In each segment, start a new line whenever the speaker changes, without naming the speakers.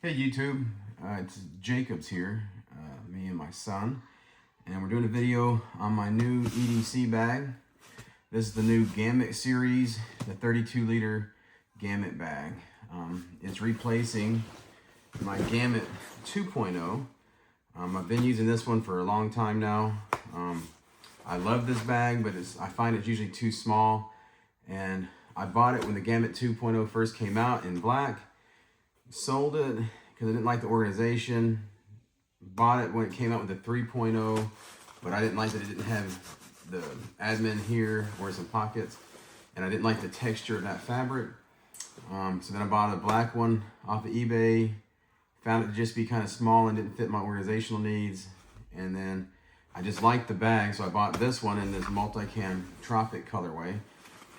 Hey YouTube, it's Jacobs here, me and my son, and we're doing a video on my new EDC bag. This is the new Gamut series, the 32 liter Gamut bag. It's replacing my Gamut 2.0. I've been using this one for a long time now. I love this bag, but I find it's usually too small, and I bought it when the Gamut 2.0 first came out in black. Sold it because I didn't like the organization. Bought it when it came out with the 3.0, but I didn't like that it didn't have the admin here or some pockets, and I didn't like the texture of that fabric. So then I bought a black one off of eBay, found it to just be kind of small and didn't fit my organizational needs, and then I just liked the bag, so I bought this one in this multicam tropic colorway.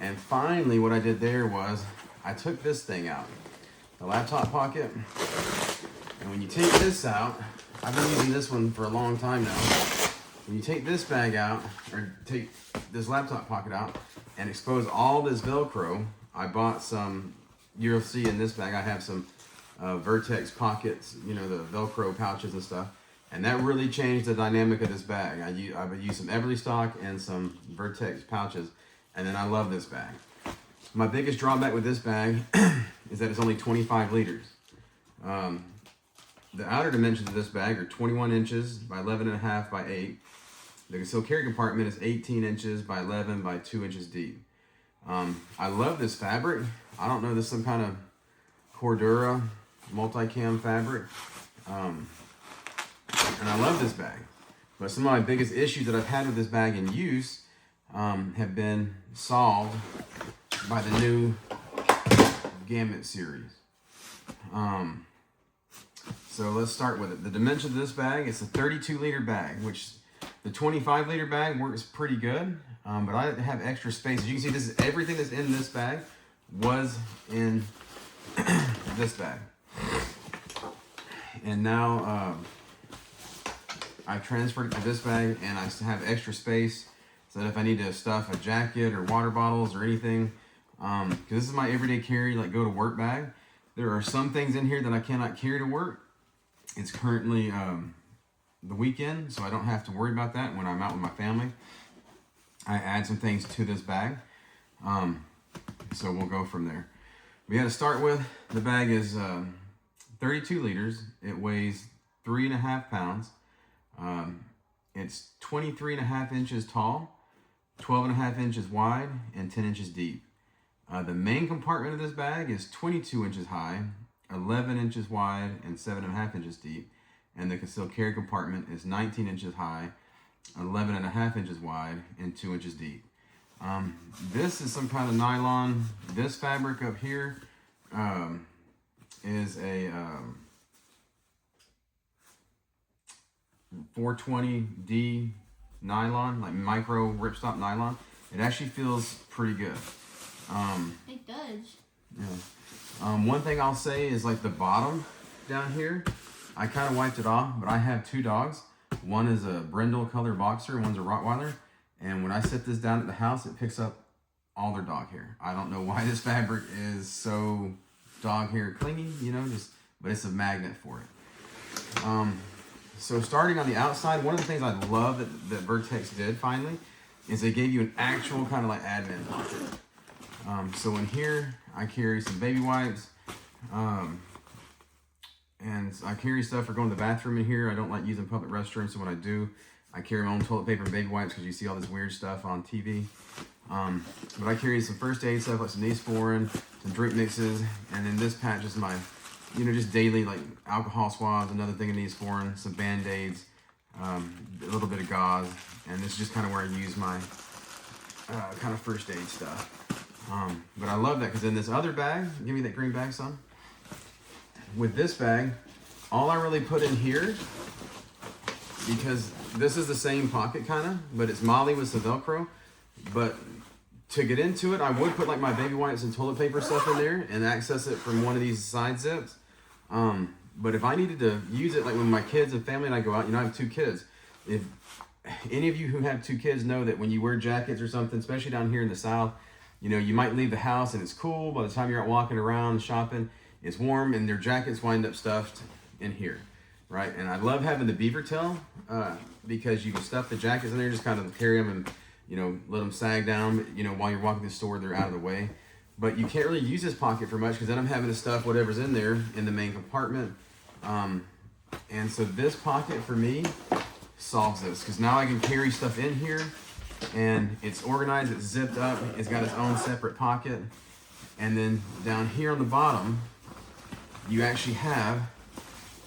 And finally what I did there was I took this thing out, the laptop pocket, and when you take this out, I've been using this one for a long time now. When you take this bag out, or take this laptop pocket out and expose all this Velcro, I bought some, you'll see in this bag I have some Vertx pockets, you know, the Velcro pouches and stuff, and that really changed the dynamic of this bag. I've used some Everly stock and some Vertx pouches, and then I love this bag. My biggest drawback with this bag is that it's only 25 liters. The outer dimensions of this bag are 21 inches by 11.5 by 8. The concealed carry compartment is 18 inches by 11 by 2 inches deep. I love this fabric. I don't know, this is some kind of Cordura multicam fabric. And I love this bag. But some of my biggest issues that I've had with this bag in use have been solved by the new Gamut series. So let's start with it. The dimension of this bag, it's a 32 liter bag, which the 25 liter bag works pretty good, but I have extra space. As you can see, this is everything that's in this bag was in this bag. And now I've transferred it to this bag, and I have extra space so that if I need to stuff a jacket or water bottles or anything, because this is my everyday carry, like go to work bag. There are some things in here that I cannot carry to work. It's currently the weekend, so I don't have to worry about that when I'm out with my family. I add some things to this bag, so we'll go from there. We got to start with, the bag is 32 liters. It weighs 3.5 pounds. It's 23.5 inches tall, 12.5 inches wide, and 10 inches deep. The main compartment of this bag is 22 inches high, 11 inches wide, and 7.5 inches deep. And the concealed carry compartment is 19 inches high, 11.5 inches wide, and 2 inches deep. This is some kind of nylon. This fabric up here is a 420D nylon, like micro ripstop nylon. It actually feels pretty good.
It does.
Yeah. One thing I'll say is like the bottom down here, I kind of wiped it off, but I have two dogs. One is a brindle color boxer, one's a Rottweiler. And when I set this down at the house, it picks up all their dog hair. I don't know why this fabric is so dog hair clingy, you know, but it's a magnet for it. So starting on the outside, one of the things I love that Vertx did finally is they gave you an actual kind of like admin pocket. So in here, I carry some baby wipes, and I carry stuff for going to the bathroom in here. I don't like using public restrooms, so when I do, I carry my own toilet paper and baby wipes because you see all this weird stuff on TV. But I carry some first aid stuff like some Neosporin, some drink mixes, and then this patch is my, you know, just daily like alcohol swabs, another thing of Neosporin, some Band-Aids, a little bit of gauze, and this is just kind of where I use my kind of first aid stuff. But I love that because in this other bag, give me that green bag, son. With this bag, all I really put in here, because this is the same pocket kind of, but it's Molly with some Velcro. But to get into it, I would put like my baby wipes and toilet paper stuff in there and access it from one of these side zips. But if I needed to use it, like when my kids and family and I go out, you know, I have two kids. If any of you who have two kids know that when you wear jackets or something, especially down here in the South, you know, you might leave the house and it's cool. By the time you're out walking around shopping, it's warm and their jackets wind up stuffed in here, right? And I love having the beaver tail because you can stuff the jackets in there, just kind of carry them and, you know, let them sag down, you know, while you're walking the store, they're out of the way. But you can't really use this pocket for much because then I'm having to stuff whatever's in there in the main compartment. And so this pocket for me solves this because now I can carry stuff in here and it's organized, it's zipped up, it's got its own separate pocket. And then down here on the bottom, you actually have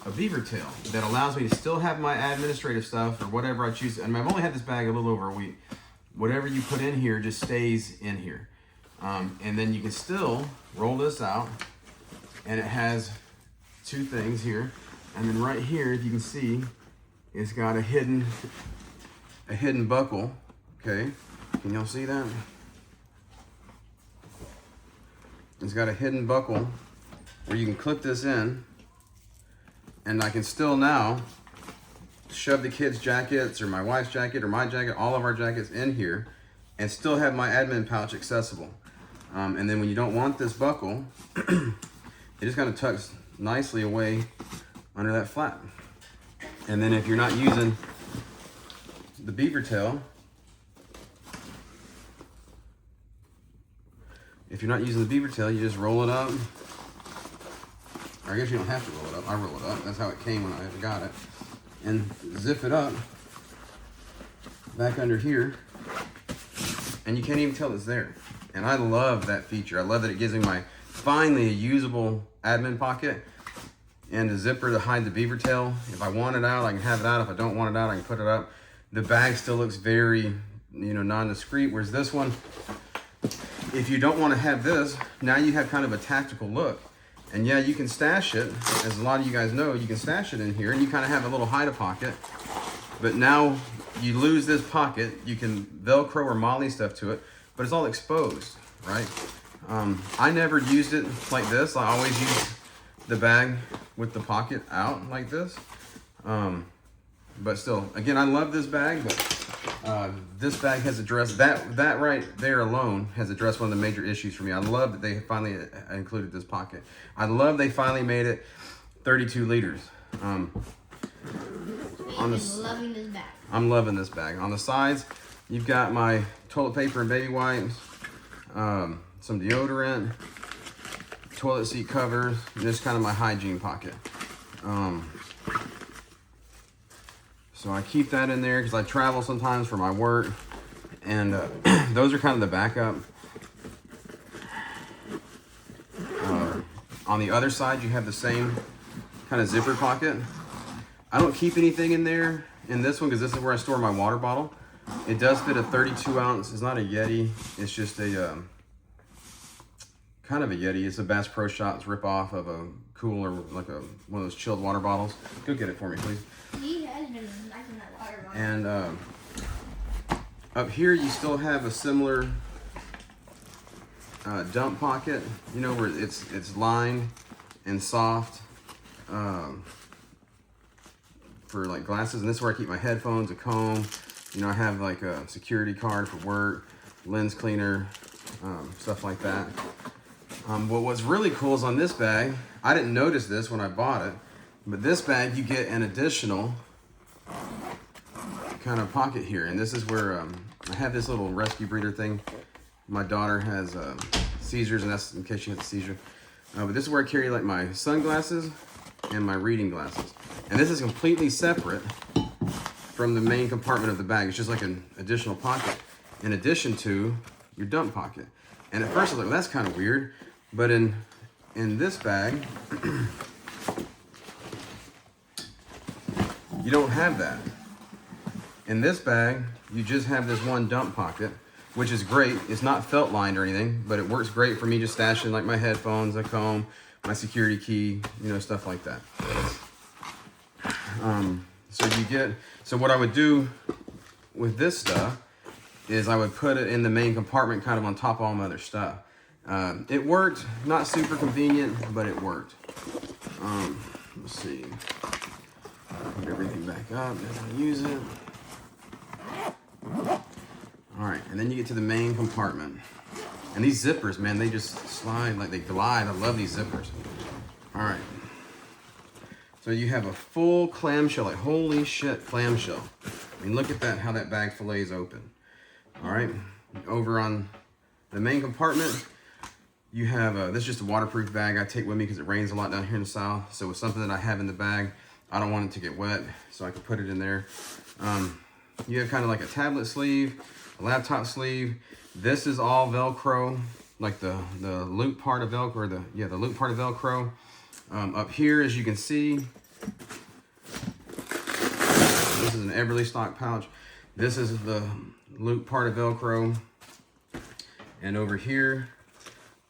a beaver tail that allows me to still have my administrative stuff or whatever I choose. And I've only had this bag a little over a week. Whatever you put in here just stays in here. And then you can still roll this out and it has two things here. And then right here, if you can see, it's got a hidden buckle, okay? Can y'all see that? It's got a hidden buckle where you can clip this in and I can still now shove the kids' jackets or my wife's jacket or my jacket, all of our jackets in here and still have my admin pouch accessible. And then when you don't want this buckle, it just kind of tucks nicely away under that flap. And then if you're not using the beaver tail, you just roll it up. Or I guess you don't have to roll it up. I roll it up. That's how it came when I got it. And zip it up back under here. And you can't even tell it's there. And I love that feature. I love that it gives me finally a usable admin pocket and a zipper to hide the beaver tail. If I want it out, I can have it out. If I don't want it out, I can put it up. The bag still looks very, you know, non-discreet, whereas this one, if you don't want to have this, now you have kind of a tactical look. And yeah, you can stash it, as a lot of you guys know, you can stash it in here and you kind of have a little hide pocket. But now you lose this pocket, you can Velcro or Molly stuff to it, but it's all exposed, right? I never used it like this. I always used the bag with the pocket out like this. But still, again, I love this bag, but this bag has addressed, that right there alone has addressed one of the major issues for me. I love that they finally included this pocket. I love they finally made it 32 liters.
I'm loving this bag.
I'm loving this bag. On the sides, you've got my toilet paper and baby wipes, some deodorant, toilet seat covers, and just kind of my hygiene pocket. So I keep that in there because I travel sometimes for my work, and those are kind of the backup. On the other side, you have the same kind of zipper pocket. I don't keep anything in there in this one because this is where I store my water bottle. It does fit a 32 ounce. It's not a Yeti. It's just a kind of a Yeti. It's a Bass Pro Shops ripoff of a cooler, like one of those chilled water bottles. Go get it for me, please.
He has been nice in that water bottle.
And up here, you still have a similar dump pocket. You know, where it's lined and soft for like glasses. And this is where I keep my headphones, a comb. You know, I have like a security card for work, lens cleaner, stuff like that. But what's really cool is on this bag, I didn't notice this when I bought it, but this bag you get an additional kind of pocket here. And this is where I have this little rescue breeder thing. My daughter has seizures, and that's in case she has a seizure. But this is where I carry like my sunglasses and my reading glasses. And this is completely separate from the main compartment of the bag. It's just like an additional pocket in addition to your dump pocket. And at first I was like, well, that's kind of weird. But in this bag, you don't have that. In this bag, you just have this one dump pocket, which is great. It's not felt lined or anything, but it works great for me just stashing like my headphones, a comb, my security key, you know, stuff like that. So what I would do with this stuff is I would put it in the main compartment kind of on top of all my other stuff. It worked, not super convenient, but it worked. Let's see. Put everything back up as I use it. All right, and then you get to the main compartment. And these zippers, man, they just slide like they glide. I love these zippers. All right. So you have a full clamshell, like holy shit, clamshell. I mean, look at that, how that bag fillets open. All right, over on the main compartment, you have, this is just a waterproof bag I take with me because it rains a lot down here in the south. So with something that I have in the bag, I don't want it to get wet, so I can put it in there. You have kind of like a tablet sleeve, a laptop sleeve. This is all Velcro, like the loop part of Velcro, the loop part of Velcro. Up here, as you can see, this is an Everly stock pouch. This is the loop part of Velcro. And over here,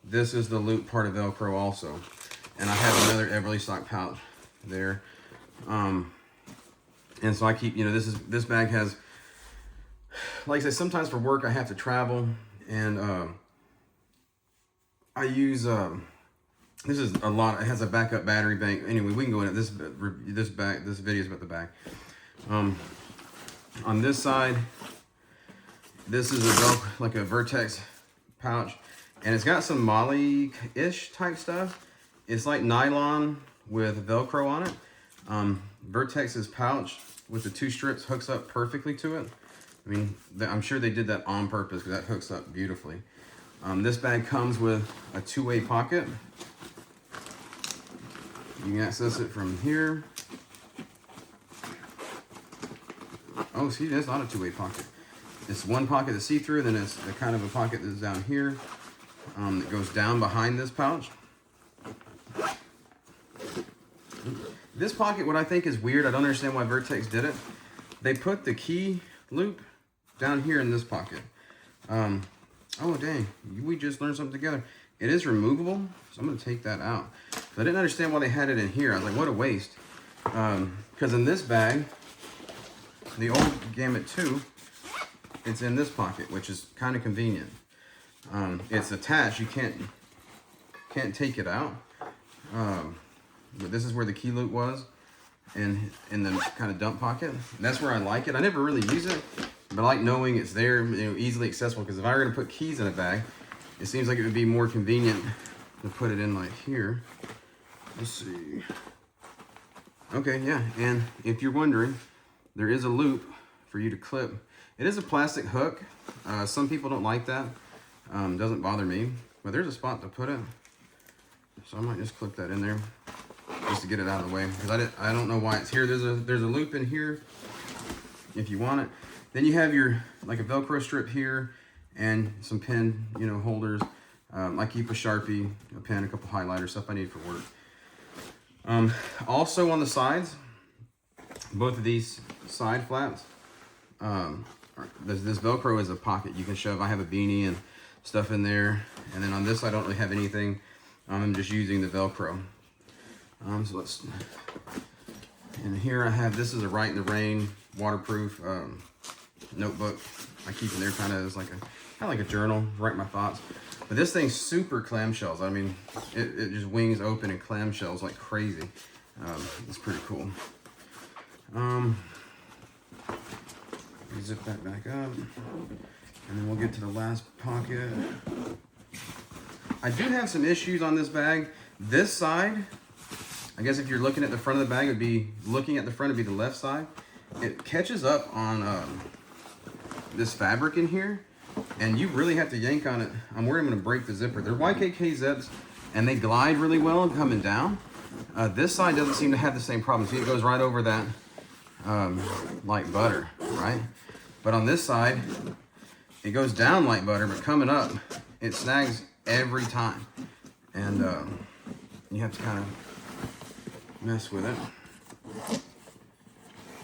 this is the loop part of Velcro also. And I have another Everly stock pouch there. And so I keep, you know, this bag has, like I said, sometimes for work I have to travel, and I use, this is a lot. It has a backup battery bank. Anyway, we can go into this video is about the bag. On this side, this is like a Vertx pouch, and it's got some Molly-ish type stuff. It's like nylon with Velcro on it. Vertex's pouch with the 2 strips hooks up perfectly to it. I mean, I'm sure they did that on purpose because that hooks up beautifully. This bag comes with a 2-way pocket. You can access it from here. Oh, see, that's not a 2-way pocket. It's one pocket that's see-through, then it's a kind of a pocket that's down here that goes down behind this pouch. This pocket, what I think is weird, I don't understand why Vertx did it. They put the key loop down here in this pocket. Oh, dang, we just learned something together. It is removable, so I'm gonna take that out. So I didn't understand why they had it in here. I was like, what a waste. Because in this bag, the old Gamut 2, it's in this pocket, which is kind of convenient. It's attached, you can't take it out. But this is where the key loop was, and in the kind of dump pocket. And that's where I like it. I never really use it, but I like knowing it's there, you know, easily accessible. Because if I were going to put keys in a bag, it seems like it would be more convenient to put it in like here. Let's see. Okay, yeah, and if you're wondering, there is a loop for you to clip. It is a plastic hook. Some people don't like that. Doesn't bother me, but there's a spot to put it. So I might just clip that in there just to get it out of the way, because I don't know why it's here. There's a loop in here if you want it. Then you have your, like a Velcro strip here and some pen, you know, holders. I keep a Sharpie, a pen, a couple highlighters, stuff I need for work. Also on the sides, both of these side flaps, this Velcro is a pocket you can shove. I have a beanie and stuff in there. And then on this, I don't really have anything. I'm just using the Velcro. So let's, and here I have, this is a Write in the Rain waterproof notebook. I keep in there kind of as like a journal, write my thoughts. But this thing's super clamshells. I mean, it just wings open and clamshells like crazy. It's pretty cool. Zip that back up, and then we'll get to the last pocket. I do have some issues on this bag. This side, I guess if you're looking at the front of the bag, it'd be looking at the front, it'd be the left side. It catches up on this fabric in here, and you really have to yank on it. I'm worried I'm gonna break the zipper. They're YKK zips, and they glide really well coming down. This side doesn't seem to have the same problem. See, it goes right over that like butter, right? But on this side, it goes down like butter, but coming up, it snags every time. And you have to kind of mess with it.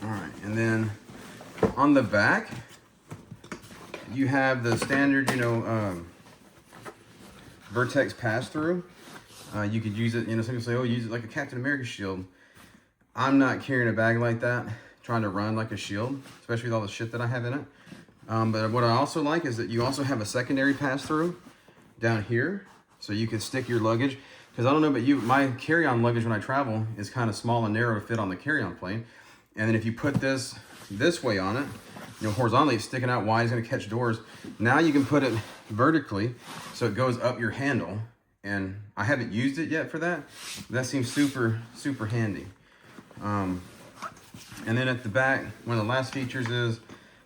All right, and then on the back, you have the standard, you know, Vertx pass-through. You could use it, you know, some people say, oh, use it like a Captain America shield. I'm not carrying a bag like that, trying to run like a shield, especially with all the shit that I have in it. But what I also like is that you also have a secondary pass-through down here, so you can stick your luggage. Because I don't know about you, my carry-on luggage when I travel is kind of small and narrow to fit on the carry-on plane. And then if you put this way on it, you know, horizontally, it's sticking out wide, it's gonna catch doors. Now you can put it vertically, so it goes up your handle, and I haven't used it yet for that. That seems super, super handy. And then at the back, one of the last features is,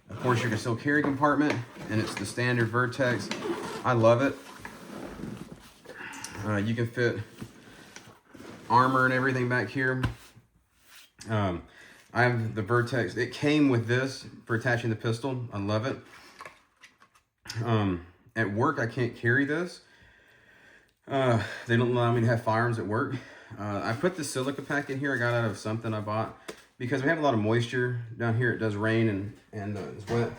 of course, your concealed carry compartment, and it's the standard Vertx. I love it. You can fit armor and everything back here. I have the Vertx. It came with this for attaching the pistol. I love it. At work, I can't carry this. They don't allow me to have firearms at work. I put the silica pack in here. I got out of something I bought because we have a lot of moisture down here. It does rain and it's wet.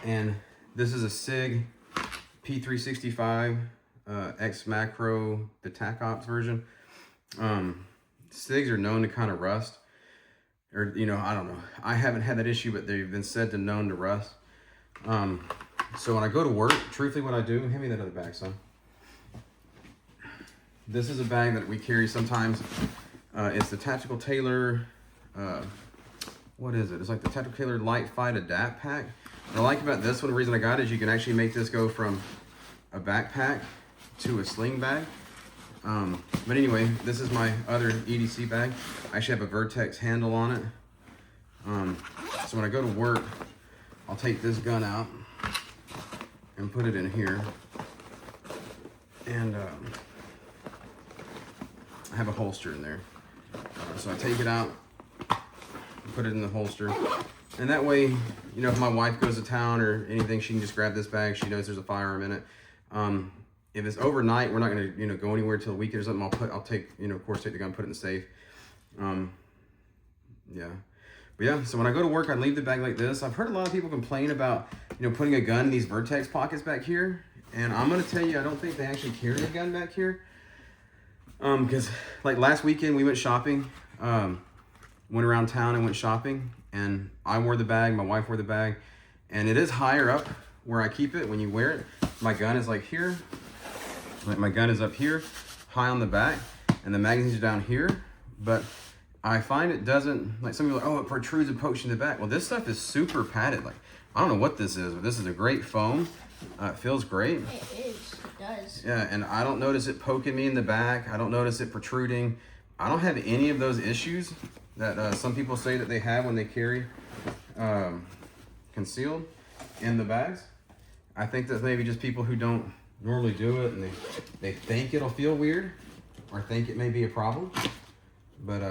And this is a SIG P365 X Macro, the TAC Ops version. SIGs are known to kind of rust, or I don't know. I haven't had that issue, but they've been said to known to rust. So when I go to work, truthfully, what I do, hand me that other bag, son. This is a bag that we carry sometimes. It's the Tactical Tailor, what is it? It's like the Tactical Tailor Light Fight Adapt Pack. What I like about this one, the reason I got it is you can actually make this go from a backpack to a sling bag. But anyway, this is my other EDC bag. I actually have a Vertx handle on it. So when I go to work, I'll take this gun out and put it in here. And I have a holster in there. So I take it out, put it in the holster. And that way, if my wife goes to town or anything, she can just grab this bag. She knows there's a firearm in it. If it's overnight, we're not gonna, go anywhere till the weekend or something. I'll take, of course, take the gun, put it in the safe. Yeah. But yeah, so when I go to work, I leave the bag like this. I've heard a lot of people complain about, putting a gun in these Vertx pockets back here. And I'm gonna tell you, I don't think they actually carry a gun back here. Because like last weekend we went shopping, went around town and went shopping, and I wore the bag, my wife wore the bag, and it is higher up where I keep it when you wear it. My gun is like here, like my gun is up here, high on the back, and the magazines are down here, but I find it doesn't, like some people are like, oh, it protrudes and pokes you in the back. Well, this stuff is super padded. Like, I don't know what this is, but this is a great foam. It feels great.
It is. It does.
Yeah, and I don't notice it poking me in the back. I don't notice it protruding. I don't have any of those issues that some people say that they have when they carry concealed in the bags. I think that maybe just people who don't normally do it, and they think it'll feel weird or think it may be a problem. But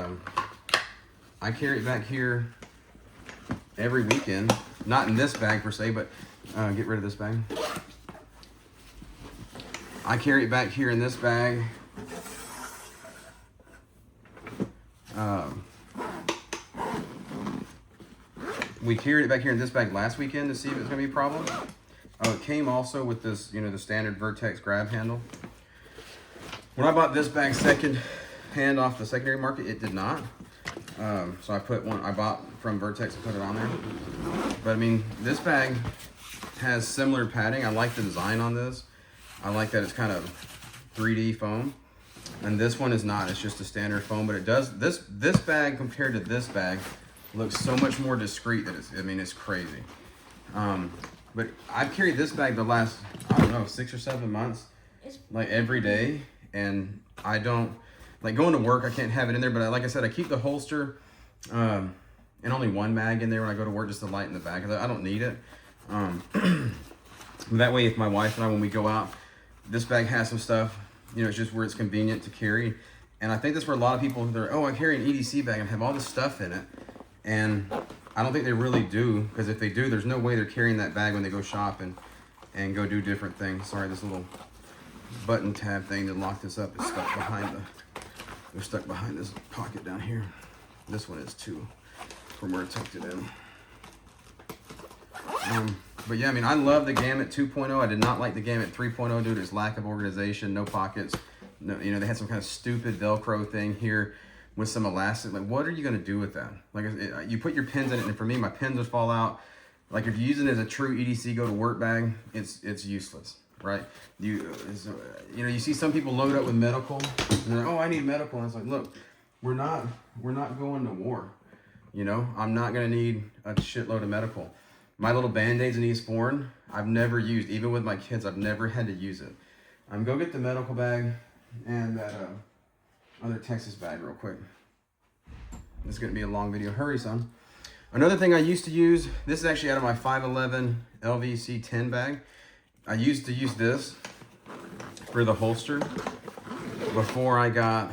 I carry it back here every weekend. Not in this bag per se, but get rid of this bag. I carry it back here in this bag. We carried it back here in this bag last weekend to see if it's gonna be a problem. It came also with this, the standard Vertx grab handle. When I bought this bag second hand off the secondary market, it did not. So I put one I bought from Vertx and put it on there. But I mean, this bag has similar padding. I like the design on this. I like that it's kind of 3D foam. And this one is not, it's just a standard foam, but it does, this bag compared to this bag looks so much more discreet that it's crazy. But I've carried this bag the last, I don't know, 6 or 7 months, like every day. And I don't, like going to work, I can't have it in there, but like I said, I keep the holster and only one mag in there when I go to work just to lighten the bag, because I don't need it. That way, if my wife and I, when we go out, this bag has some stuff, it's just where it's convenient to carry. And I think that's where a lot of people, I carry an EDC bag and have all this stuff in it. And I don't think they really do, because if they do, there's no way they're carrying that bag when they go shopping and go do different things. Sorry, this little button tab thing to lock this up is stuck behind they're stuck behind this pocket down here. This one is too, from where I tucked it in. But yeah, I mean, I love the Gamut 2.0. I did not like the Gamut 3.0 due to its lack of organization, no pockets. No, they had some kind of stupid Velcro thing here with some elastic. Like, what are you gonna do with that? Like, you put your pins in it, and for me, my pins would fall out. Like, if you use it as a true EDC go to work bag, it's useless, right? You see some people load up with medical, and they're like, oh, I need medical, and it's like, look, we're not going to war. I'm not gonna need a shitload of medical. My little Band-Aids and Eastbourne, I've never used. Even with my kids, I've never had to use it. Go get the medical bag, and that other Texas bag real quick. This is going to be a long video. Hurry, son. Another thing I used to use, this is actually out of my 511 LVC 10 bag. I used to use this for the holster before I got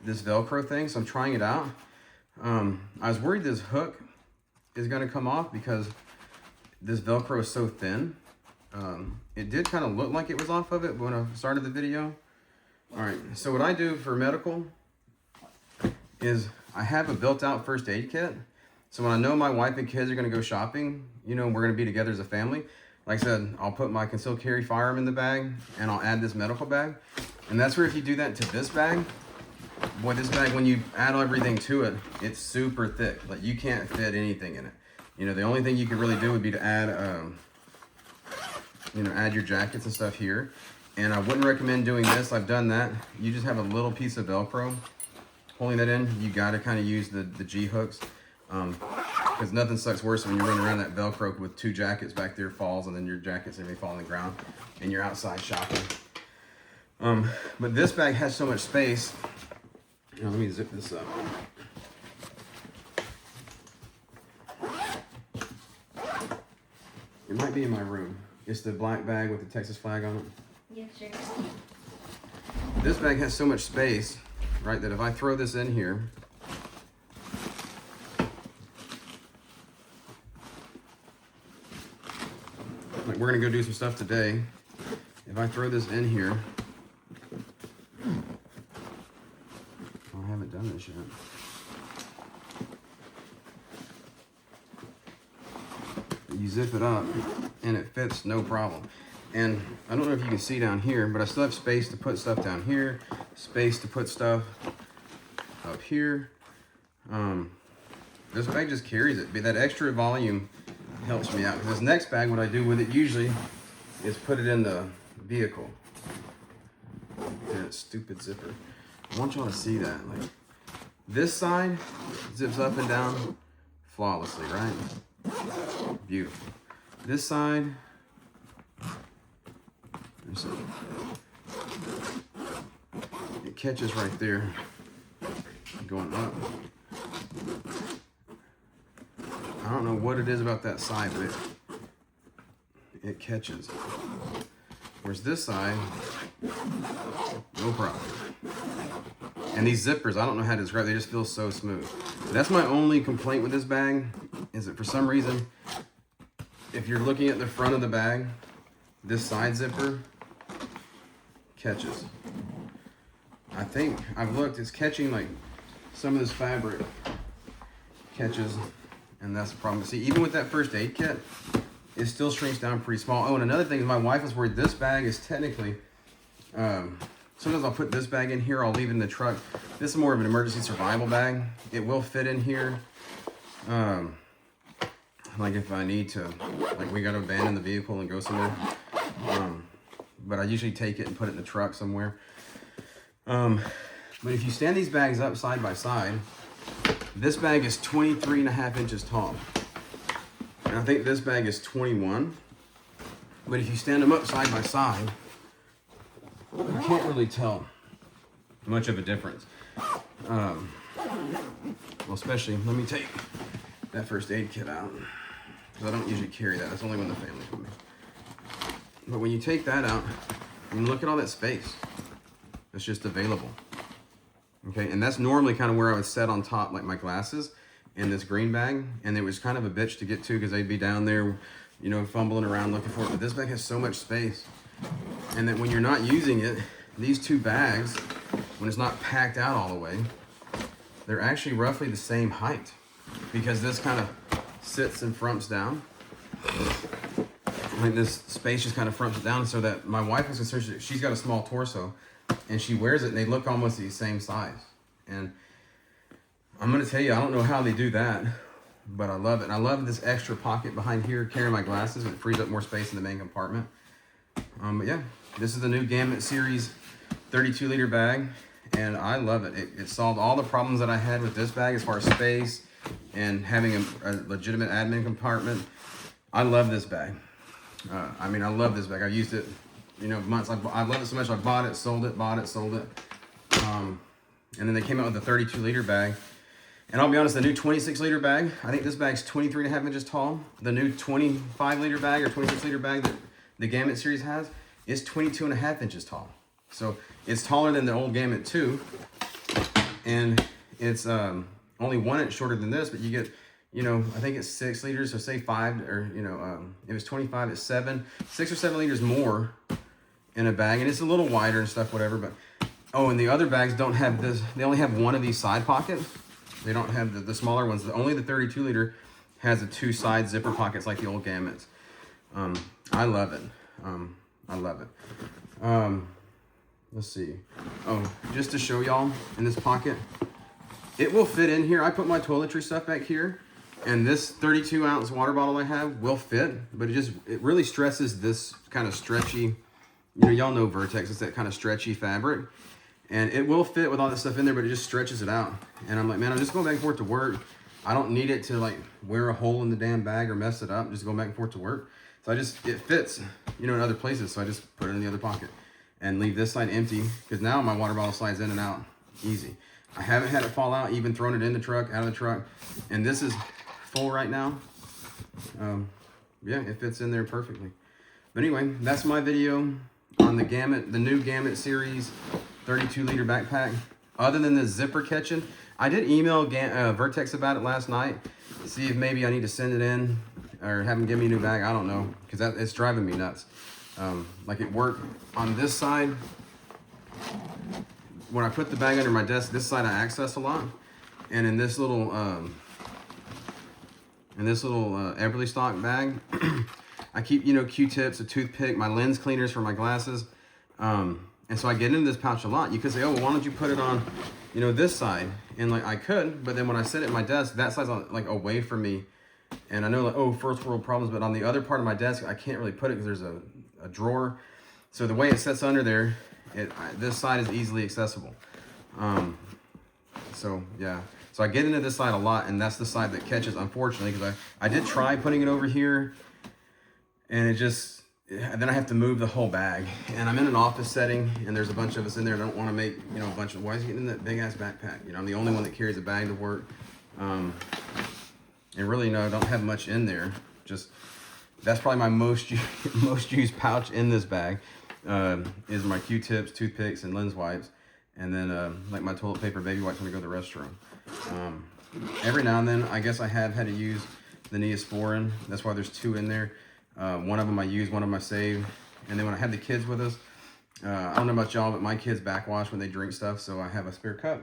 this Velcro thing, so I'm trying it out. I was worried this hook is going to come off because this Velcro is so thin. It did kind of look like it was off of it when I started the video. All right, so what I do for medical is I have a built-out first aid kit. So when I know my wife and kids are going to go shopping, you know, we're going to be together as a family. Like I said, I'll put my concealed carry firearm in the bag, and I'll add this medical bag. And that's where if you do that to this bag, boy, this bag, when you add everything to it, it's super thick. Like, you can't fit anything in it. You know, the only thing you could really do would be to add, you know, add your jackets and stuff here. And I wouldn't recommend doing this. I've done that. You just have a little piece of Velcro holding that in. You got to kind of use the G hooks. Because nothing sucks worse when you're running around that Velcro with two jackets back there falls, and then your jackets may fall on the ground and you're outside shopping. But this bag has so much space. You know, let me zip this up. It might be in my room. It's the black bag with the Texas flag on it.
Yes, sir.
This bag has so much space, right, that if I throw this in here, like we're gonna go do some stuff today. If I throw this in here, I haven't done this yet. You zip it up and it fits no problem. And I don't know if you can see down here, but I still have space to put stuff down here, space to put stuff up here. This bag just carries it. That extra volume helps me out. This next bag, what I do with it usually is put it in the vehicle. That stupid zipper. I want y'all to see that. Like, this side zips up and down flawlessly, right? Beautiful. This side, it catches right there, going up. I don't know what it is about that side, but it catches. Whereas this side, no problem. And these zippers, I don't know how to describe, they just feel so smooth. That's my only complaint with this bag, is that for some reason, if you're looking at the front of the bag, this side zipper catches. I think, I've looked, it's catching like some of this fabric catches, and that's the problem. See, even with that first aid kit, it still shrinks down pretty small. Oh, and another thing is my wife is worried this bag is technically, sometimes I'll put this bag in here, I'll leave it in the truck. This is more of an emergency survival bag. It will fit in here. Like if I need to, like we got to abandon the vehicle and go somewhere. But I usually take it and put it in the truck somewhere. But if you stand these bags up side by side, this bag is 23.5 inches tall. And I think this bag is 21. But if you stand them up side by side, you can't really tell much of a difference. Well, especially, let me take that first aid kit out. Because I don't usually carry that. That's only when the family's with me. But when you take that out, I mean, look at all that space that's just available. Okay, and that's normally kind of where I would set on top, like my glasses in this green bag. And it was kind of a bitch to get to because they'd be down there, you know, fumbling around looking for it. But this bag has so much space. And that when you're not using it, these two bags, when it's not packed out all the way, they're actually roughly the same height. Because this kind of sits and fronts down. Like this space just kind of fronts down, so that my wife is concerned, she's got a small torso and she wears it and they look almost the same size. And I'm going to tell you, I don't know how they do that, but I love it. And I love this extra pocket behind here, carrying my glasses, and it frees up more space in the main compartment. But yeah, this is the new Gamut Series 32-liter bag, and I love it. It solved all the problems that I had with this bag as far as space and having a legitimate admin compartment. I love this bag. I mean, I love this bag. I've used it you know, months. I love it so much. I bought it, sold it, bought it, sold it. And then they came out with a 32 liter bag. And I'll be honest, the new 26 liter bag, I think this bag's 23.5 inches tall. The new 25 liter bag or 26 liter bag that the Gamut series has is 22.5 inches tall. So it's taller than the old Gamut 2. And it's only 1 inch shorter than this, but you get, you know, I think it's 6 liters, so say 5, or, you know, if it's 25, it's 7, 6 or 7 liters more in a bag. And it's a little wider and stuff, whatever. But, oh, and the other bags don't have this. They only have one of these side pockets. They don't have the smaller ones. Only the 32 liter has the 2 side zipper pockets like the old Gamuts. I love it. I love it. Let's see. Oh, just to show y'all in this pocket, it will fit in here. I put my toiletry stuff back here, and this 32 ounce water bottle I have will fit, but it really stresses this kind of stretchy, you know, y'all know Vertx, it's that kind of stretchy fabric. And it will fit with all this stuff in there, but it just stretches it out. And I'm like, man, I'm just going back and forth to work. I don't need it to like wear a hole in the damn bag or mess it up. Just going back and forth to work. So it fits, you know, in other places. So I just put it in the other pocket and leave this side empty, because now my water bottle slides in and out easy. I haven't had it fall out, even thrown it in the truck, out of the truck. And this is full right now. Yeah, it fits in there perfectly. But anyway, that's my video on the Gamut, the new Gamut series 32 liter backpack. Other than the zipper catching, I did email Vertx about it last night, see if maybe I need to send it in or have them give me a new bag. I don't know, because it's driving me nuts. Like it worked on this side. When I put the bag under my desk, this side I access a lot, and in this little Everly stock bag, I keep, you know, Q-tips, a toothpick, my lens cleaners for my glasses. And so I get into this pouch a lot. You could say, oh, well, why don't you put it on, you know, this side? And like I could, but then when I sit at my desk, that side's like away from me. And I know like, oh, first world problems, but on the other part of my desk, I can't really put it because there's a drawer. So the way it sits under there, this side is easily accessible. So yeah, so I get into this side a lot, and that's the side that catches, unfortunately, because I did try putting it over here, and it just, then I have to move the whole bag. And I'm in an office setting, and there's a bunch of us in there. I don't want to make, you know, a bunch of, why is he getting in that big ass backpack? You know, I'm the only one that carries a bag to work. And really, no, I don't have much in there. Just, that's probably my most used pouch in this bag, is my Q-tips, toothpicks, and lens wipes. And then like my toilet paper, baby wipes when I go to the restroom. Every now and then, I guess I have had to use the Neosporin. That's why there's 2 in there. One of them I use, one of them I save. And then when I have the kids with us, I don't know about y'all, but my kids backwash when they drink stuff. So I have a spare cup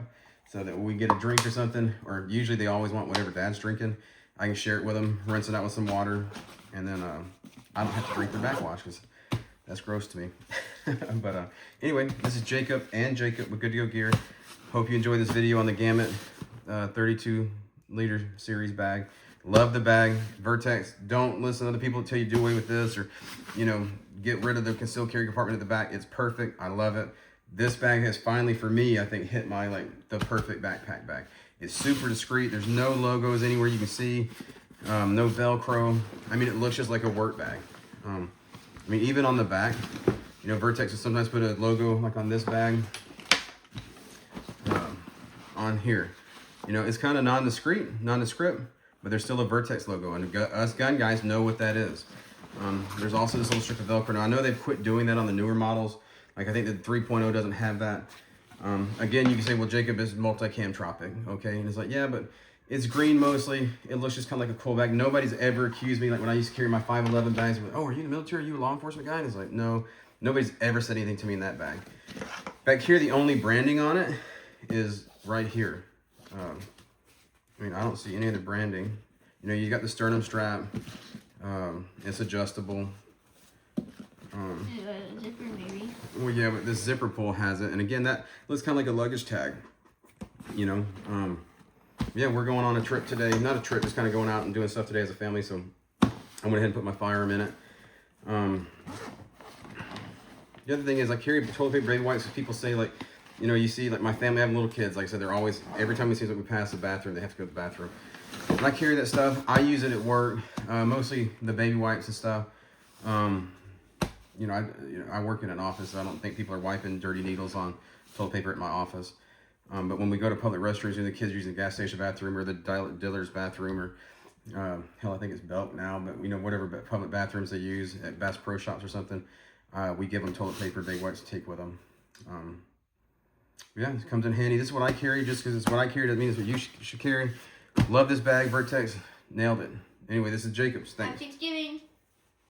so that when we get a drink or something, or usually they always want whatever dad's drinking, I can share it with them, rinse it out with some water. And then I don't have to drink their backwash because that's gross to me. But anyway, this is Jacob and Jacob with Good to Go Gear. Hope you enjoyed this video on the Gamut 32 liter series bag. Love the bag. Vertx, don't listen to other people that tell you do away with this, or, you know, get rid of the concealed carry compartment at the back. It's perfect. I love it. This bag has finally, for me, I think, hit my, like, the perfect backpack bag. It's super discreet. There's no logos anywhere you can see. No Velcro. I mean, it looks just like a work bag. I mean, even on the back, you know, Vertx will sometimes put a logo, like on this bag, on here. You know, it's kind of nondescript, but there's still a Vertx logo, and us gun guys know what that is. There's also this little strip of Velcro. Now, I know they've quit doing that on the newer models. Like, I think the 3.0 doesn't have that. Again, you can say, well, Jacob is multicam tropic, okay? And it's like, yeah, but it's green mostly. It looks just kind of like a cool bag. Nobody's ever accused me, like when I used to carry my 511 bags, like, oh, are you in the military? Are you a law enforcement guy? And it's like, no, nobody's ever said anything to me in that bag. Back here, the only branding on it is right here. I mean, I don't see any other branding. You know, you got the sternum strap. It's adjustable.
Zipper maybe.
Well, yeah, but this zipper pull has it. And again, that looks kind of like a luggage tag. You know, yeah, we're going on a trip today. Not a trip, just kind of going out and doing stuff today as a family. So I went ahead and put my firearm in it. The other thing is I carry toilet paper, baby wipes. People say, like, you know, you see, like, my family, I have little kids. Like I said, they're always, every time it seems like we pass the bathroom, they have to go to the bathroom. And I carry that stuff. I use it at work, mostly the baby wipes and stuff. you know, I work in an office. So I don't think people are wiping dirty needles on toilet paper at my office. But when we go to public restrooms, the kids are using the gas station bathroom or the dealer's bathroom, or hell, I think it's Belk now, but whatever public bathrooms they use at Bass Pro Shops or something, we give them toilet paper they want to take with them. Yeah, it comes in handy. This is what I carry. Just because it's what I carry doesn't mean it's what you should carry. Love this bag. Vertx nailed it. Anyway, this is Jacob's. Thanks.